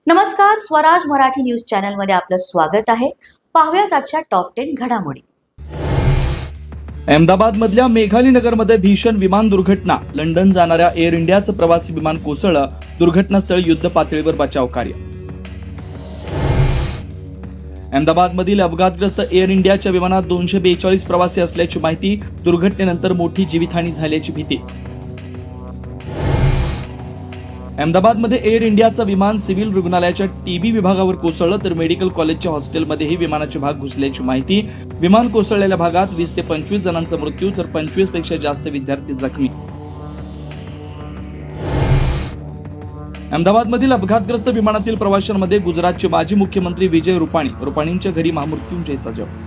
नमस्कार, Swaraj Marathi news channel मध्ये आपलं स्वागत आहे. पाहूयात आजच्या टॉप 10 घडामोडी. अहमदाबाद मधल्या मेघाली नगरमध्ये भीषण विमान दुर्घटना. लंडन जाणाऱ्या एअर इंडियाचं प्रवासी विमान कोसळलं. दुर्घटनास्थळी युद्ध पातळीवर बचाव कार्य. अहमदाबादमधील अपघातग्रस्त एअर इंडियाच्या विमानात 242 प्रवासी असल्याची माहिती. दुर्घटनेनंतर मोठी जीवितहानी झाल्याची भीती. अहमदाबादमध्ये एअर इंडियाचं विमान सिव्हिल रुग्णालयाच्या टीबी विभागावर कोसळलं, तर मेडिकल कॉलेजच्या हॉस्टेलमध्येही विमानाचे भाग घुसल्याची माहिती. विमान कोसळलेल्या भागात 20 ते 25 जणांचा मृत्यू, तर 25 पेक्षा जास्त विद्यार्थी जखमी. अहमदाबादमधील अपघातग्रस्त विमानातील प्रवाशांमध्ये गुजरातचे माजी मुख्यमंत्री विजय रुपाणींच्या घरी महामृत्युंजयचा जप.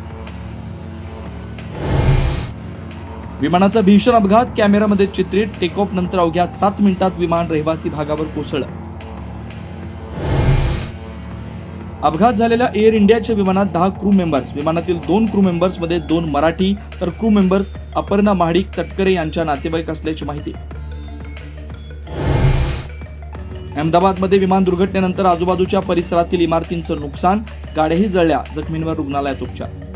विमानाचा भीषण अपघात कॅमेरामध्ये चित्रित. टेक ऑफ नंतर अवघ्या 7 मिनिटात विमान रहिवासी भागावर कोसळलं. अपघात झालेल्या एअर इंडियाच्या विमानात 10 क्रू मेंबर्स. विमानातील 2 क्रू मेंबर्स मध्ये 2 मराठी, तर क्रू मेंबर्स अपर्णा महाडिक तटकरे यांच्या नातेवाईक असल्याची माहिती. अहमदाबादमध्ये विमान दुर्घटनेनंतर आजूबाजूच्या परिसरातील इमारतींचं नुकसान. गाड्याही जळल्या. जखमींवर रुग्णालयात उपचार.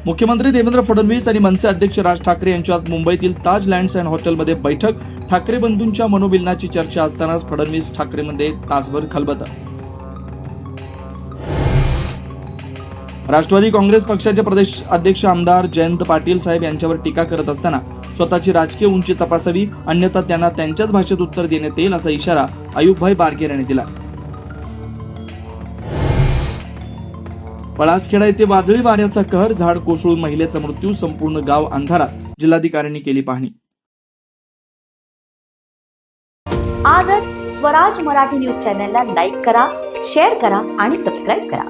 मुख्यमंत्री देवेंद्र फडणवीस आणि मनसे अध्यक्ष राज ठाकरे यांच्यात मुंबईतील ताज लँड्स अँड हॉटेलमध्ये बैठक. ठाकरे बंधूंच्या मनोमिलनाची चर्चा असतानाच फडणवीस ठाकरेमध्ये तासभर खलबत. राष्ट्रवादी काँग्रेस पक्षाचे प्रदेश अध्यक्ष आमदार जयंत पाटील साहेब यांच्यावर टीका करत असताना स्वतःची राजकीय उंची तपासावी, अन्यथा त्यांना त्यांच्याच भाषेत उत्तर देण्यात येईल, असा इशारा अयुबभाई बारगेर यांनी दिला. पळासखेडा येथे वादळी वाऱ्याचा कहर. झाड कोसळून महिलेचा मृत्यू. संपूर्ण गाव अंधारात. जिल्हाधिकाऱ्यांनी केली पाहणी. आजच स्वराज मराठी न्यूज चॅनलला लाईक करा, शेअर करा आणि सबस्क्राईब करा.